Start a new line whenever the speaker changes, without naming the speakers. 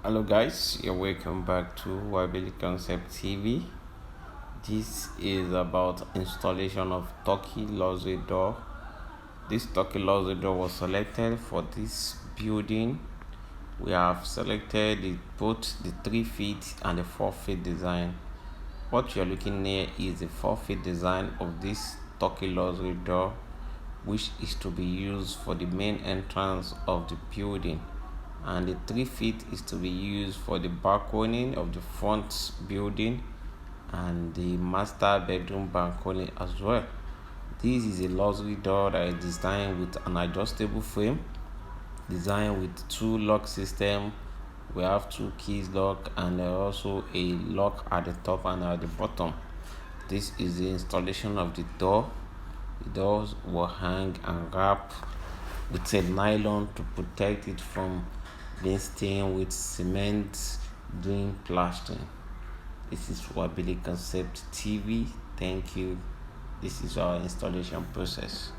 Hello guys, you're welcome back to Wabili Concept TV. This is about installation of Turkey luxury door. This Turkey luxury door was selected for this building. We have selected both the 3 feet and the 4 feet design. What you're looking near is the 4 feet design of this Turkey luxury door, which is to be used for the main entrance of the building, and the 3 feet is to be used for the balcony of the front building and the master bedroom balcony as well. This is a luxury door that is designed with an adjustable frame, designed with 2 lock system. We have 2 keys lock and also a lock at the top and at the bottom. This is the installation of the door. The doors will hang and wrap with a nylon to protect it from being stained with cement during plastering. This is Wabili Concept TV. Thank you. This is our installation process.